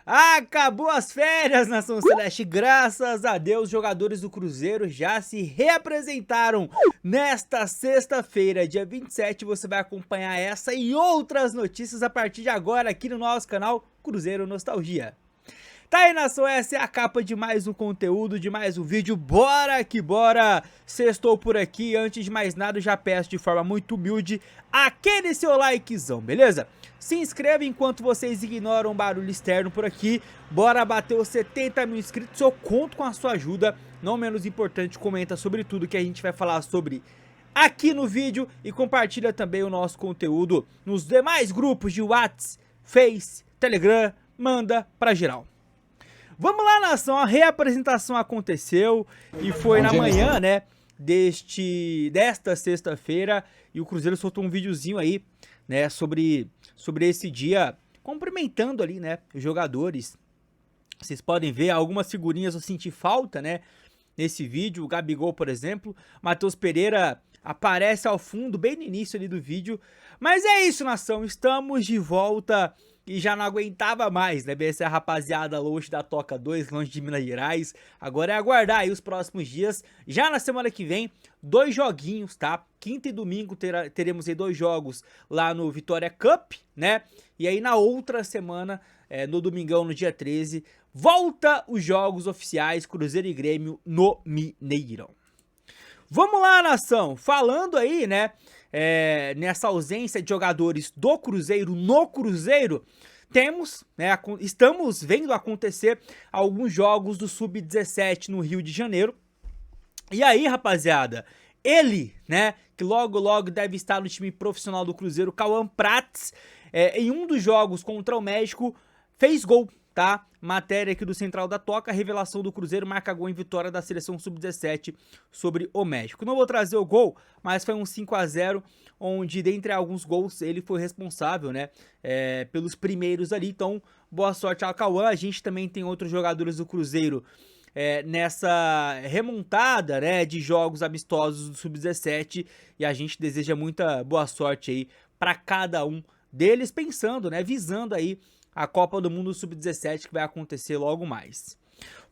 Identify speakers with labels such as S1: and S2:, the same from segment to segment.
S1: Acabou as férias, Nação Celeste, graças a Deus, os jogadores do Cruzeiro já se reapresentaram. Nesta sexta-feira, dia 27, você vai acompanhar essa e outras notícias a partir de agora aqui no nosso canal Cruzeiro Nostalgia. Tá aí, Nação, essa é a capa de mais um conteúdo, de mais um vídeo, bora que bora! Sextou por aqui, antes de mais nada eu já peço de forma muito humilde aquele seu likezão, beleza? Se inscreva enquanto vocês ignoram o barulho externo por aqui, bora bater os 70 mil inscritos, eu conto com a sua ajuda, não menos importante, comenta sobre tudo que a gente vai falar sobre aqui no vídeo e compartilha também o nosso conteúdo nos demais grupos de WhatsApp, Face, Telegram, manda pra geral. Vamos lá, nação, a reapresentação aconteceu e foi na manhã, né, desta sexta-feira, e o Cruzeiro soltou um videozinho aí, né, sobre esse dia, cumprimentando ali, né, os jogadores. Vocês podem ver algumas figurinhas eu senti falta, né, nesse vídeo, o Gabigol, por exemplo, Matheus Pereira aparece ao fundo, bem no início ali do vídeo, mas é isso, nação, estamos de volta. E já não aguentava mais, né, ver essa rapaziada longe da Toca 2, longe de Minas Gerais. Agora é aguardar aí os próximos dias. Já na semana que vem, 2 joguinhos, tá? Quinta e domingo teremos aí 2 jogos lá no Vitória Cup, né? E aí na outra semana, no domingão, no dia 13, volta os jogos oficiais Cruzeiro e Grêmio no Mineirão. Vamos lá, nação, falando aí, né, nessa ausência de jogadores do Cruzeiro no Cruzeiro, temos, né, estamos vendo acontecer alguns jogos do Sub-17 no Rio de Janeiro. E aí, rapaziada, ele, né, que logo logo deve estar no time profissional do Cruzeiro, Cauã Prats, em um dos jogos contra o México, fez gol. Tá? Matéria aqui do Central da Toca, revelação do Cruzeiro marca gol em vitória da seleção Sub-17 sobre o México. Não vou trazer o gol, mas foi um 5-0, onde dentre alguns gols ele foi responsável, né, pelos primeiros ali. Então, boa sorte ao Cauã. A gente também tem outros jogadores do Cruzeiro nessa remontada, né, de jogos amistosos do Sub-17, e a gente deseja muita boa sorte aí para cada um deles, pensando, né, visando aí a Copa do Mundo Sub-17 que vai acontecer logo mais.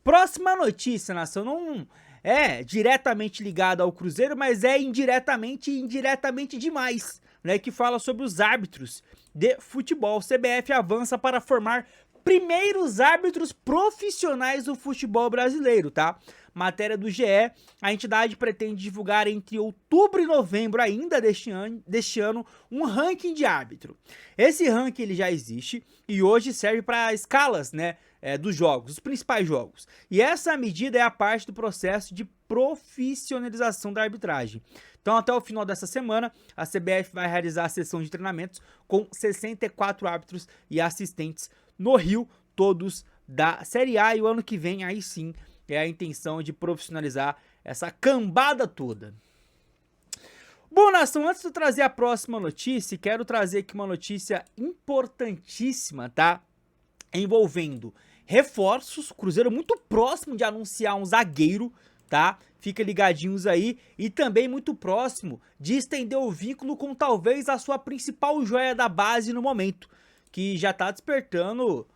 S1: Próxima notícia, nação, não é diretamente ligada ao Cruzeiro, mas é indiretamente e indiretamente demais, né? Que fala sobre os árbitros de futebol. CBF avança para formar primeiros árbitros profissionais do futebol brasileiro, tá? Matéria do GE, a entidade pretende divulgar entre outubro e novembro ainda deste ano um ranking de árbitro. Esse ranking ele já existe e hoje serve para escalas, né, dos jogos, os principais jogos. E essa medida é a parte do processo de profissionalização da arbitragem. Então, até o final dessa semana, a CBF vai realizar a sessão de treinamentos com 64 árbitros e assistentes no Rio, todos da Série A, e o ano que vem, aí sim, é a intenção de profissionalizar essa cambada toda. Bom, nação, antes de eu trazer a próxima notícia, quero trazer aqui uma notícia importantíssima, tá? Envolvendo reforços, Cruzeiro muito próximo de anunciar um zagueiro, tá? Fica ligadinhos aí, e também muito próximo de estender o vínculo com talvez a sua principal joia da base no momento, que já tá despertando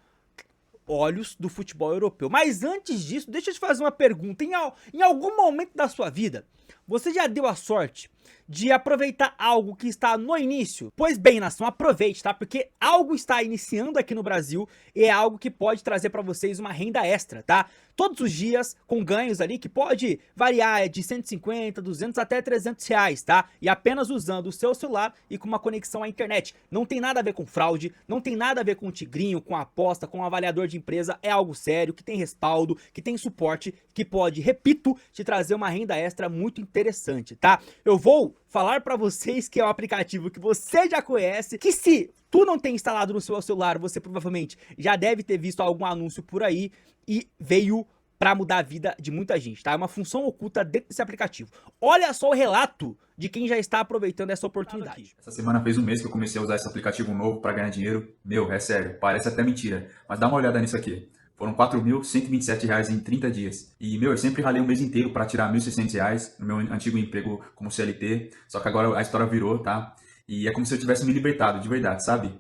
S1: olhos do futebol europeu. Mas antes disso, deixa eu te fazer uma pergunta. Em algum momento da sua vida, você já deu a sorte de aproveitar algo que está no início? Pois bem, nação, aproveite, tá? Porque algo está iniciando aqui no Brasil e é algo que pode trazer para vocês uma renda extra, tá? Todos os dias com ganhos ali que pode variar de 150, 200 até 300 reais, tá? E apenas usando o seu celular e com uma conexão à internet. Não tem nada a ver com fraude, não tem nada a ver com tigrinho, com aposta, com avaliador de empresa. É algo sério, que tem respaldo, que tem suporte, que pode, repito, te trazer uma renda extra muito interessante, tá? Eu vou falar pra vocês que é um aplicativo que você já conhece, que se tu não tem instalado no seu celular, você provavelmente já deve ter visto algum anúncio por aí e veio pra mudar a vida de muita gente, tá? É uma função oculta dentro desse aplicativo. Olha só o relato de quem já está aproveitando essa oportunidade.
S2: Essa semana fez um mês que eu comecei a usar esse aplicativo novo pra ganhar dinheiro. Meu, é sério, parece até mentira, mas dá uma olhada nisso aqui. Foram R$ 4.127 em 30 dias. E, meu, eu sempre ralei um mês inteiro para tirar R$ 1.600 no meu antigo emprego como CLT. Só que agora a história virou, tá? E é como se eu tivesse me libertado, de verdade, sabe?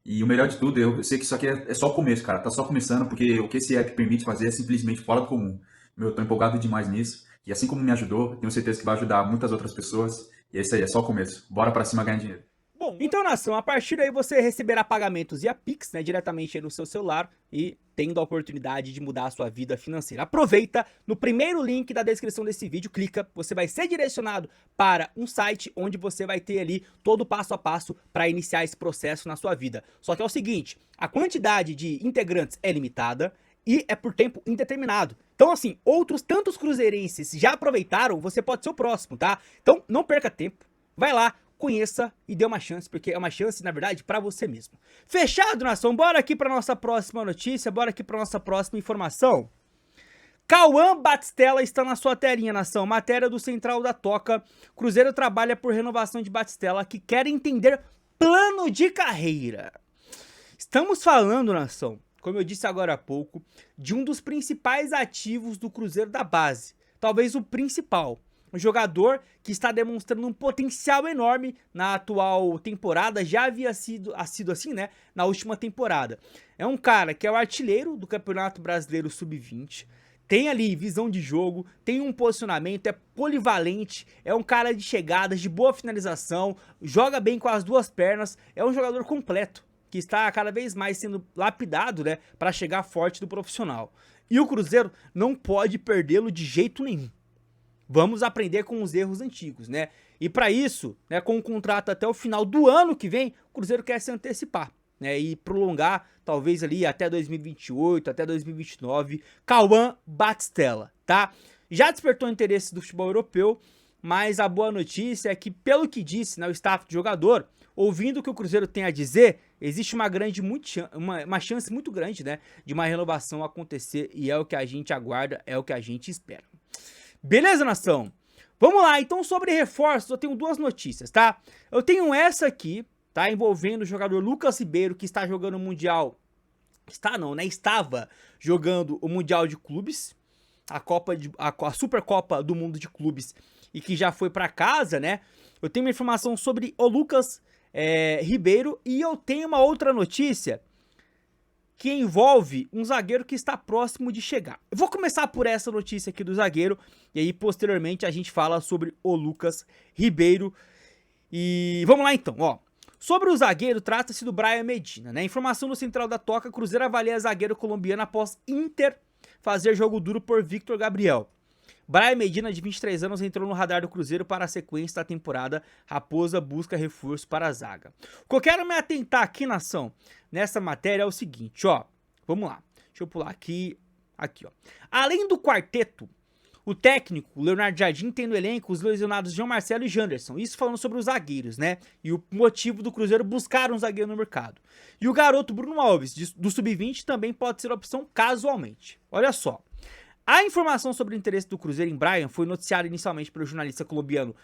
S2: E o melhor de tudo, eu sei que isso aqui é só o começo, cara. Tá só começando, porque o que esse app permite fazer é simplesmente fora do comum. Meu, eu tô empolgado demais nisso. E assim como me ajudou, tenho certeza que vai ajudar muitas outras pessoas. E é isso aí, é só o começo. Bora pra cima ganhar dinheiro.
S1: Bom, então, nação, a partir daí você receberá pagamentos via Pix, né, diretamente aí no seu celular e tendo a oportunidade de mudar a sua vida financeira. Aproveita, no primeiro link da descrição desse vídeo, clica, você vai ser direcionado para um site onde você vai ter ali todo o passo a passo para iniciar esse processo na sua vida. Só que é o seguinte, a quantidade de integrantes é limitada e é por tempo indeterminado. Então, assim, outros tantos cruzeirenses já aproveitaram, você pode ser o próximo, tá? Então, não perca tempo, vai lá, conheça e dê uma chance, porque é uma chance, na verdade, pra você mesmo. Fechado, nação? Bora aqui pra nossa próxima notícia, bora aqui pra nossa próxima informação. Cauã Batistella está na sua telinha, nação. Matéria do Central da Toca. Cruzeiro trabalha por renovação de Batistella, que quer entender plano de carreira. Estamos falando, nação, como eu disse agora há pouco, de um dos principais ativos do Cruzeiro da base. Talvez o principal. Um jogador que está demonstrando um potencial enorme na atual temporada, já havia sido assim, né, na última temporada. É um cara que é o artilheiro do Campeonato Brasileiro Sub-20, tem ali visão de jogo, tem um posicionamento, é polivalente, é um cara de chegadas, de boa finalização, joga bem com as duas pernas, é um jogador completo, que está cada vez mais sendo lapidado, né, para chegar forte do profissional. E o Cruzeiro não pode perdê-lo de jeito nenhum. Vamos aprender com os erros antigos, né? E para isso, né, com um contrato até o final do ano que vem, o Cruzeiro quer se antecipar, né, e prolongar talvez ali até 2028, até 2029, Cauã Batistella, tá? Já despertou interesse do futebol europeu, mas a boa notícia é que, pelo que disse, né, o staff de jogador, ouvindo o que o Cruzeiro tem a dizer, existe uma chance muito grande, né, de uma renovação acontecer, e é o que a gente aguarda, é o que a gente espera. Beleza, nação? Vamos lá, então sobre reforços eu tenho duas notícias, tá? Eu tenho essa aqui, tá? Envolvendo o jogador Lucas Ribeiro, que está jogando o Mundial... Estava jogando o Mundial de Clubes, a Supercopa do Mundo de Clubes, e que já foi pra casa, né? Eu tenho uma informação sobre o Lucas Ribeiro, e eu tenho uma outra notícia que envolve um zagueiro que está próximo de chegar. Eu vou começar por essa notícia aqui do zagueiro, e aí posteriormente a gente fala sobre o Lucas Ribeiro. E vamos lá então, ó. Sobre o zagueiro, trata-se do Brian Medina, né? Informação no Central da Toca, Cruzeiro avalia zagueiro colombiano após Inter fazer jogo duro por Victor Gabriel. Brian Medina, de 23 anos, entrou no radar do Cruzeiro para a sequência da temporada. Raposa busca reforço para a zaga. O que eu quero me atentar aqui, nação, nessa matéria é o seguinte, ó. Vamos lá. Deixa eu pular aqui. Aqui, ó. Além do quarteto, o técnico, Leonardo Jardim, tem no elenco os lesionados João Marcelo e Janderson. Isso falando sobre os zagueiros, né? E o motivo do Cruzeiro buscar um zagueiro no mercado. E o garoto Bruno Alves, do Sub-20, também pode ser opção casualmente. Olha só. A informação sobre o interesse do Cruzeiro em Brian foi noticiada inicialmente pelo jornalista colombiano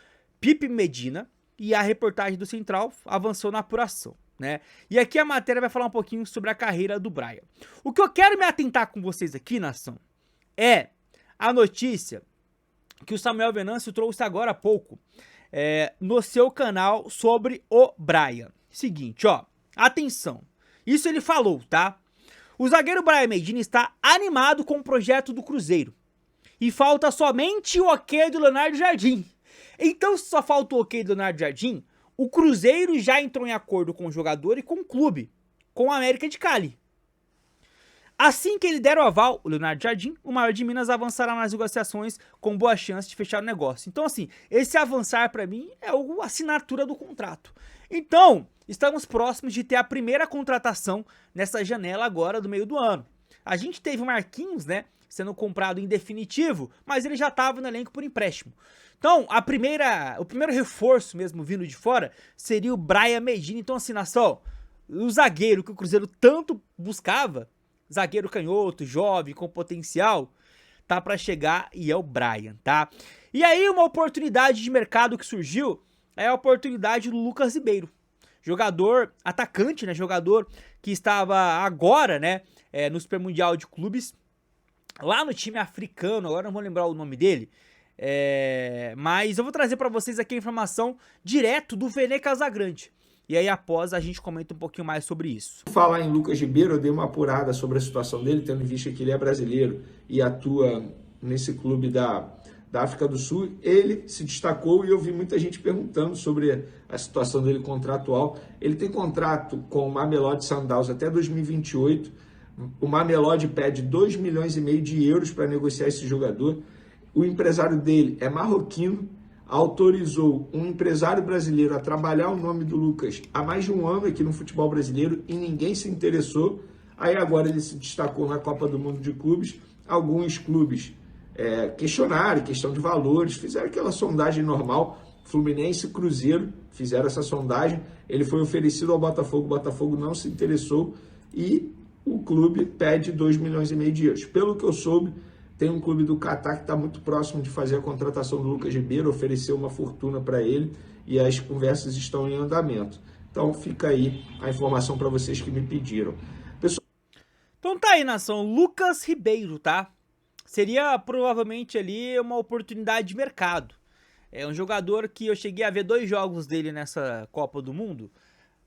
S1: Pipe Medina, e a reportagem do Central avançou na apuração, né? E aqui a matéria vai falar um pouquinho sobre a carreira do Brian. O que eu quero me atentar com vocês aqui, nação, é a notícia que o Samuel Venâncio trouxe agora há pouco no seu canal sobre o Brian. Seguinte, ó, atenção, isso ele falou, tá? O zagueiro Brian Medina está animado com o projeto do Cruzeiro. E falta somente o ok do Leonardo Jardim. Então, se só falta o ok do Leonardo Jardim, o Cruzeiro já entrou em acordo com o jogador e com o clube, com a América de Cali. Assim que ele der o aval, o Leonardo Jardim, o Maior de Minas avançará nas negociações com boa chance de fechar o negócio. Então, assim, esse avançar para mim é a assinatura do contrato. Então, estamos próximos de ter a primeira contratação nessa janela agora do meio do ano. A gente teve o Marquinhos, né, sendo comprado em definitivo, mas ele já estava no elenco por empréstimo. Então, o primeiro reforço mesmo vindo de fora seria o Brian Medina. Então, assim, nação, o zagueiro que o Cruzeiro tanto buscava, zagueiro canhoto, jovem, com potencial, tá pra chegar e é o Brian, tá? E aí uma oportunidade de mercado que surgiu é a oportunidade do Lucas Ribeiro. Jogador, atacante, né? Jogador que estava agora, né? No Super Mundial de Clubes, lá no time africano, agora não vou lembrar o nome dele. Mas eu vou trazer pra vocês aqui a informação direto do Vene Casagrande. E aí após a gente comenta um pouquinho mais sobre isso.
S3: Falar em Lucas Ribeiro, eu dei uma apurada sobre a situação dele, tendo em vista que ele é brasileiro e atua nesse clube da África do Sul. Ele se destacou e eu vi muita gente perguntando sobre a situação dele contratual. Ele tem contrato com o Mamelodi Sundowns até 2028. O Mamelodi pede 2,5 milhões de euros para negociar esse jogador. O empresário dele é marroquino, autorizou um empresário brasileiro a trabalhar o nome do Lucas há mais de um ano aqui no futebol brasileiro e ninguém se interessou. Aí agora ele se destacou na Copa do Mundo de Clubes. Alguns clubes questionaram, questão de valores, fizeram aquela sondagem normal. Fluminense e Cruzeiro fizeram essa sondagem. Ele foi oferecido ao Botafogo, o Botafogo não se interessou e o clube pede 2,5 milhões de euros. Pelo que eu soube, tem um clube do Catar que está muito próximo de fazer a contratação do Lucas Ribeiro, ofereceu uma fortuna para ele e as conversas estão em andamento. Então fica aí a informação para vocês que me pediram.
S1: Então tá aí, nação, Lucas Ribeiro, tá? Seria provavelmente ali uma oportunidade de mercado. É um jogador que eu cheguei a ver 2 jogos dele nessa Copa do Mundo.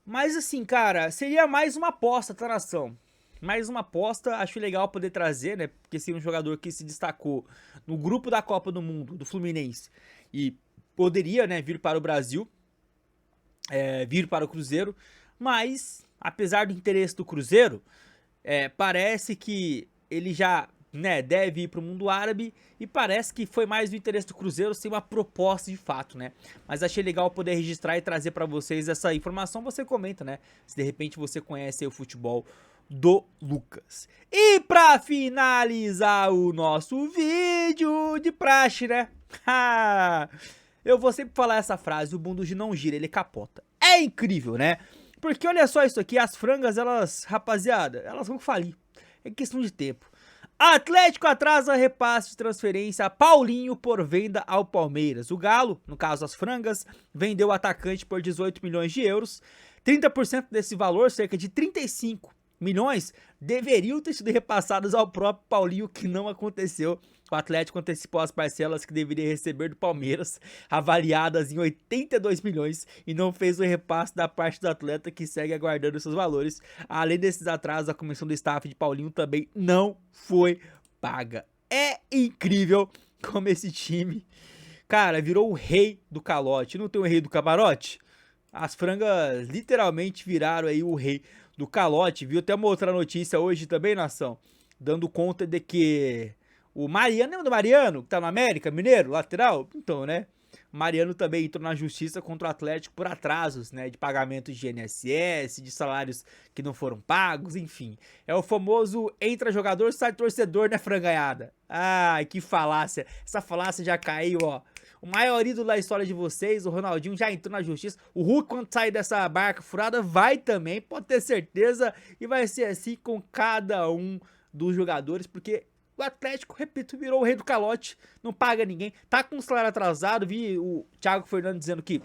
S1: Mas assim, cara, seria mais uma aposta, tá, nação? Mais uma aposta, acho legal poder trazer, né? Porque seria um jogador que se destacou no grupo da Copa do Mundo, do Fluminense. E poderia, né, vir para o Brasil, vir para o Cruzeiro. Mas, apesar do interesse do Cruzeiro, parece que ele já, né, deve ir para o mundo árabe e parece que foi mais do interesse do Cruzeiro sem uma proposta de fato, né? Mas achei legal poder registrar e trazer para vocês essa informação. Você comenta, né? Se de repente você conhece o futebol do Lucas. E para finalizar o nosso vídeo de praxe, né? Eu vou sempre falar essa frase: o mundo não gira, ele capota. É incrível, né? Porque olha só isso aqui, as frangas, elas, rapaziada, elas vão falir. É questão de tempo. Atlético atrasa repasse de transferência a Paulinho por venda ao Palmeiras. O Galo, no caso as frangas, vendeu o atacante por 18 milhões de euros. 30% desse valor, cerca de 35 milhões, deveriam ter sido repassados ao próprio Paulinho, que não aconteceu. O Atlético antecipou as parcelas que deveria receber do Palmeiras, avaliadas em 82 milhões, e não fez o repasse da parte do atleta, que segue aguardando seus valores. Além desses atrasos, a comissão do staff de Paulinho também não foi paga. É incrível como esse time, cara, virou o rei do calote. Não tem o rei do camarote? As frangas literalmente viraram aí o rei do calote. Viu até uma outra notícia hoje também, nação, dando conta de que o Mariano, lembra do Mariano, que tá no América Mineiro, lateral? Então, né, o Mariano também entrou na justiça contra o Atlético por atrasos, né, de pagamento de INSS, de salários que não foram pagos, enfim. É o famoso entra jogador, sai torcedor, né, franganhada? Ai, que falácia. Essa falácia já caiu, ó. O maior ídolo da história de vocês, o Ronaldinho, já entrou na justiça. O Hulk, quando sair dessa barca furada, vai também, pode ter certeza. E vai ser assim com cada um dos jogadores, porque o Atlético, repito, virou o rei do calote, não paga ninguém, tá com o salário atrasado. Vi o Thiago Fernando dizendo que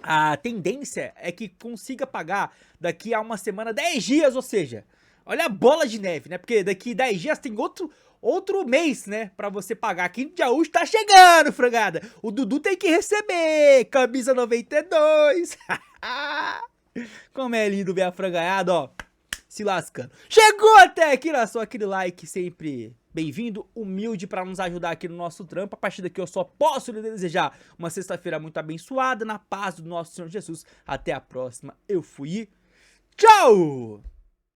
S1: a tendência é que consiga pagar daqui a uma semana, 10 dias, ou seja, olha a bola de neve, né? Porque daqui 10 dias tem outro mês, né, pra você pagar. Aqui no Jaúcho tá chegando, frangada. O Dudu tem que receber, camisa 92. Como é lindo ver a frangaiada, ó, se lascando. Chegou até aqui, nação, aquele like sempre bem-vindo, humilde, pra nos ajudar aqui no nosso trampo. A partir daqui eu só posso lhe desejar uma sexta-feira muito abençoada, na paz do nosso Senhor Jesus. Até a próxima, eu fui e tchau!